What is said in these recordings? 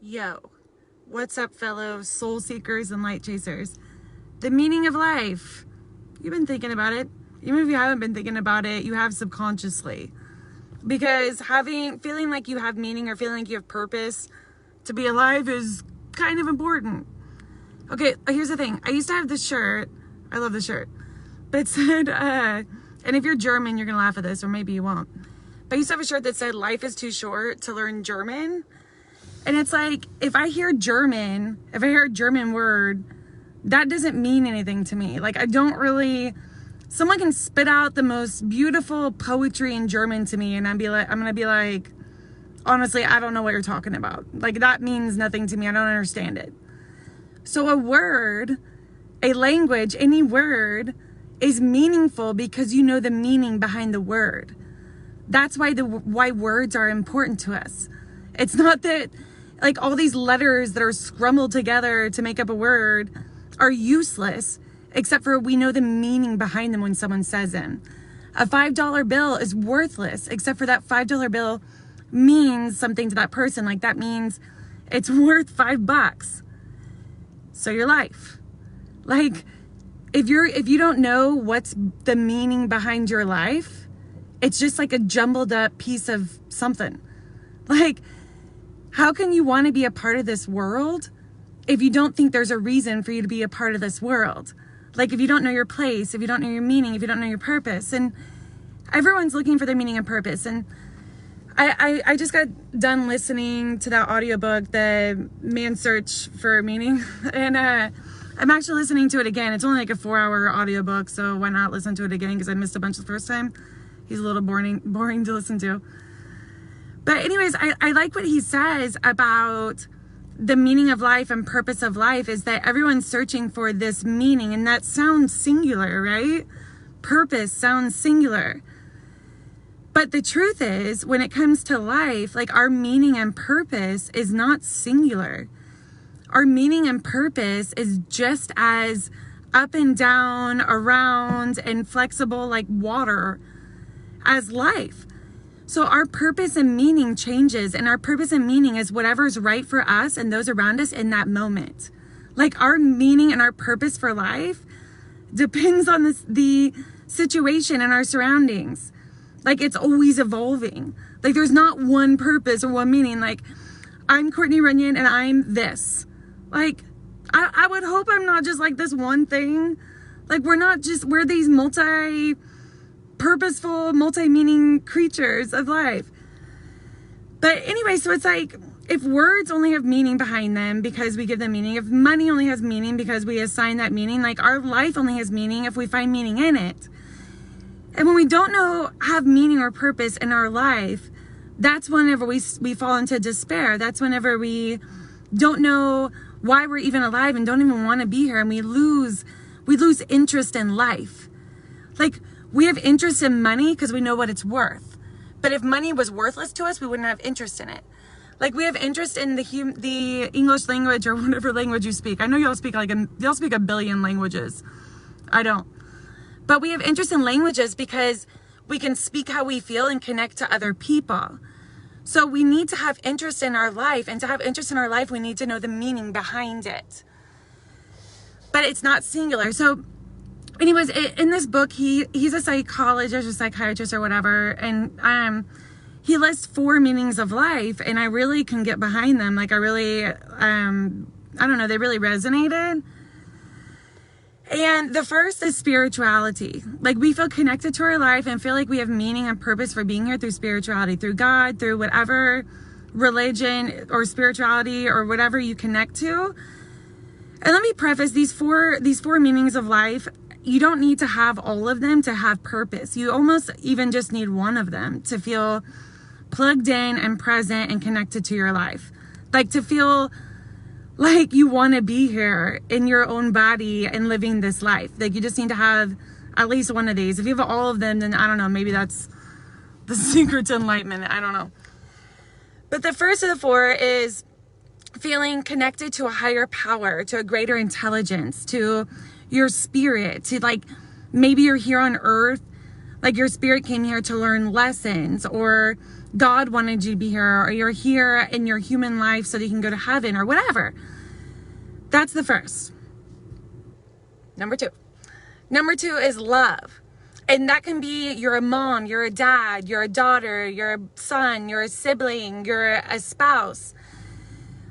Yo, what's up, fellow soul seekers and light chasers? The meaning of life. You've been thinking about it. Even if you haven't been thinking about it, you have subconsciously. Because feeling like you have meaning or feeling like you have purpose to be alive is kind of important. Okay, here's the thing. I used to have this shirt. I love this shirt. But it said, and if you're German, you're going to laugh at this, or maybe you won't. But I used to have a shirt that said, life is too short to learn German. And it's like, if I hear a German word, that doesn't mean anything to me. Like, someone can spit out the most beautiful poetry in German to me, and I'm going to be like, honestly, I don't know what you're talking about. Like, that means nothing to me. I don't understand it. So a word, a language, any word is meaningful because you know the meaning behind the word. That's why words are important to us. It's not that like all these letters that are scrumbled together to make up a word are useless, except for we know the meaning behind them when someone says them. A $5 bill is worthless, except for that $5 bill means something to that person. Like, that means it's worth $5. So your life, like, if you don't know what's the meaning behind your life, it's just like a jumbled up piece of something. Like, how can you want to be a part of this world if you don't think there's a reason for you to be a part of this world? Like, if you don't know your place, if you don't know your meaning, if you don't know your purpose. And everyone's looking for their meaning and purpose. And I just got done listening to that audiobook, The Man's Search for Meaning. And I'm actually listening to it again. It's only like a 4-hour audiobook, so why not listen to it again? Because I missed a bunch the first time. He's a little boring to listen to. But anyways, I like what he says about the meaning of life and purpose of life is that everyone's searching for this meaning, and that sounds singular, right? Purpose sounds singular. But the truth is, when it comes to life, like, our meaning and purpose is not singular. Our meaning and purpose is just as up and down, around, and flexible like water as life. So our purpose and meaning changes, and our purpose and meaning is whatever's right for us and those around us in that moment. Like, our meaning and our purpose for life depends on the situation and our surroundings. Like, it's always evolving. Like, there's not one purpose or one meaning. Like, I'm Courtney Runyon and I'm this. Like, I would hope I'm not just like this one thing. Like, we're these purposeful, multi-meaning creatures of life. But anyway, so it's like, if words only have meaning behind them because we give them meaning, if money only has meaning because we assign that meaning, like, our life only has meaning if we find meaning in it. And when we don't have meaning or purpose in our life, that's whenever we fall into despair. That's whenever we don't know why we're even alive and don't even want to be here, and we lose interest in life. Like, we have interest in money because we know what it's worth. But if money was worthless to us, we wouldn't have interest in it. Like, we have interest in the English language or whatever language you speak. I know y'all speak a billion languages. I don't. But we have interest in languages because we can speak how we feel and connect to other people. So we need to have interest in our life. And to have interest in our life, we need to know the meaning behind it. But it's not singular. So anyways, in this book, he's a psychologist or psychiatrist or whatever, and he lists 4 meanings of life, and I really can get behind them. Like, I really, I don't know, they really resonated. And the first is spirituality. Like, we feel connected to our life and feel like we have meaning and purpose for being here through spirituality, through God, through whatever religion or spirituality or whatever you connect to. And let me preface, these four meanings of life, you don't need to have all of them to have purpose. You almost even just need one of them to feel plugged in and present and connected to your life. Like, to feel like you want to be here in your own body and living this life. Like, you just need to have at least one of these. If you have all of them, then I don't know, maybe that's the secret to enlightenment. I don't know. But the first of the 4 is feeling connected to a higher power, to a greater intelligence, to your spirit, to, like, maybe you're here on earth Like your spirit came here to learn lessons, or God wanted you to be here, or you're here in your human life so that you can go to heaven or whatever. That's the first. Number two. Number two is love. And that can be you're a mom, you're a dad, you're a daughter, you're a son, you're a sibling, you're a spouse.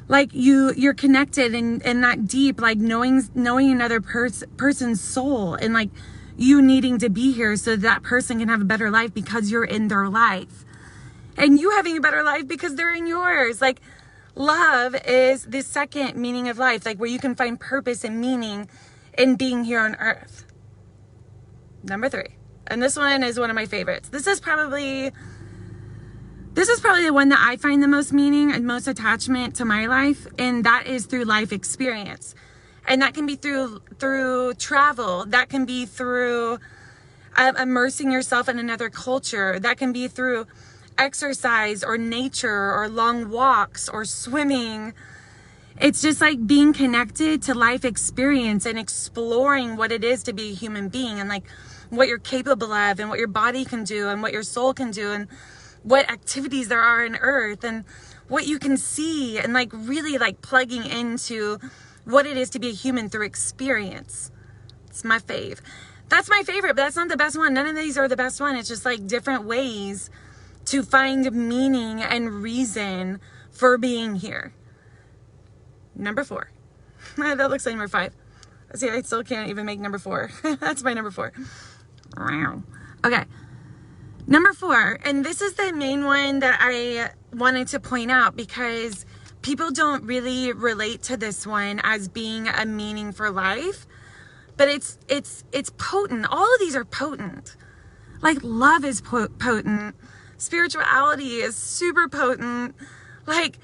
Like you're connected in that deep, like knowing another person's soul, and like you needing to be here so that person can have a better life because you're in their life. And you having a better life because they're in yours. Like love is the second meaning of life, like where you can find purpose and meaning in being here on earth. Number three. And this one is one of my favorites. This is probably the one that I find the most meaning and most attachment to my life. And that is through life experience. And that can be through travel. That can be through immersing yourself in another culture. That can be through exercise or nature or long walks or swimming. It's just like being connected to life experience and exploring what it is to be a human being, and like what you're capable of and what your body can do and what your soul can do and what activities there are in earth and what you can see, and like really like plugging into what it is to be a human through experience. It's my fave. That's my favorite, but that's not the best one. None of these are the best one. It's just like different ways to find meaning and reason for being here. Number four. That looks like number five. See, I still can't even make number four. That's my number four. Okay. Number four, and this is the main one that I wanted to point out because people don't really relate to this one as being a meaning for life, but it's potent. All of these are potent. Like love is potent. Spirituality is super potent. Like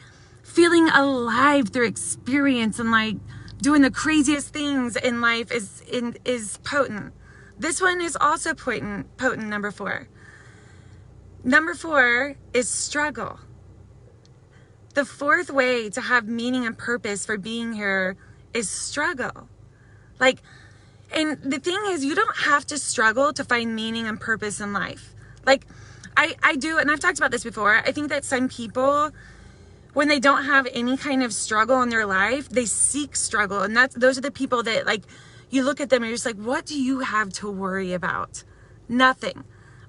feeling alive through experience and like doing the craziest things in life is potent. This one is also potent, number four. Number four is struggle. The fourth way to have meaning and purpose for being here is struggle. Like, and the thing is, you don't have to struggle to find meaning and purpose in life. Like, I do, and I've talked about this before. I think that some people, when they don't have any kind of struggle in their life, they seek struggle. And those are the people that, like, you look at them and you're just like, what do you have to worry about? Nothing.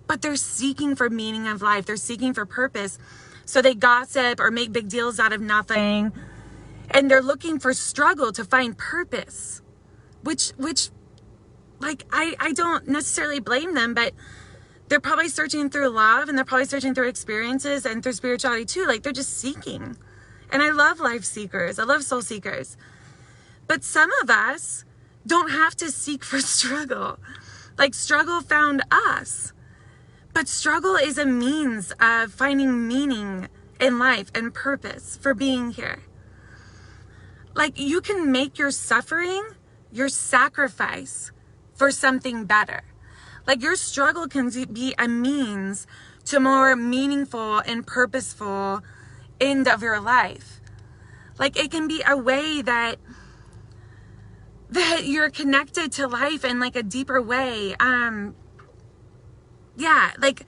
But they're seeking for meaning of life. They're seeking for purpose. So they gossip or make big deals out of nothing. And they're looking for struggle to find purpose. Which like, I don't necessarily blame them, but they're probably searching through love, and they're probably searching through experiences and through spirituality too. Like, they're just seeking. And I love life seekers. I love soul seekers. But some of us don't have to seek for struggle. Like, struggle found us. But struggle is a means of finding meaning in life and purpose for being here. Like, you can make your suffering your sacrifice for something better. Like, your struggle can be a means to more meaningful and purposeful end of your life. Like, it can be a way that you're connected to life in like a deeper way. Yeah, like,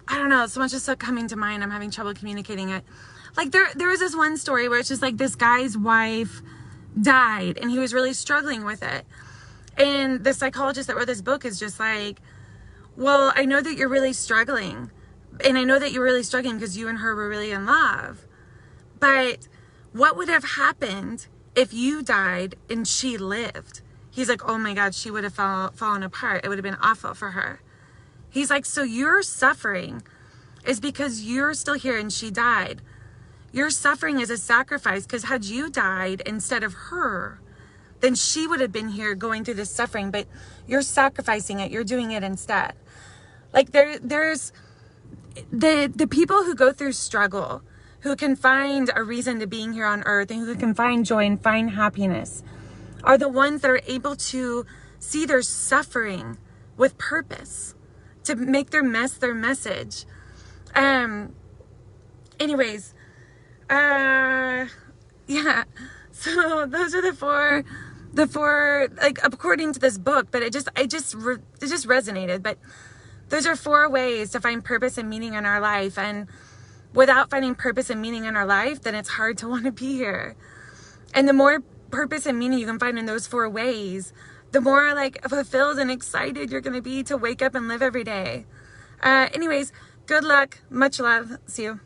I don't know, so much is coming to mind. I'm having trouble communicating it. Like, there was this one story where it's just like this guy's wife died and he was really struggling with it. And the psychologist that wrote this book is just like, well, I know that you're really struggling. And I know that you're really struggling because you and her were really in love. But what would have happened if you died and she lived? He's like, oh my God, she would have fallen apart. It would have been awful for her. He's like, so your suffering is because you're still here and she died. Your suffering is a sacrifice because had you died instead of her, then she would have been here going through this suffering, but you're sacrificing it. You're doing it instead. Like, there's the people who go through struggle, who can find a reason to being here on earth and who can find joy and find happiness, are the ones that are able to see their suffering with purpose, to make their mess their message. Anyways, yeah, so those are the four The four, like, according to this book, but it just resonated. But those are 4 ways to find purpose and meaning in our life. And without finding purpose and meaning in our life, then it's hard to want to be here. And the more purpose and meaning you can find in those 4 ways, the more like fulfilled and excited you're going to be to wake up and live every day. Anyways, good luck. Much love. See you.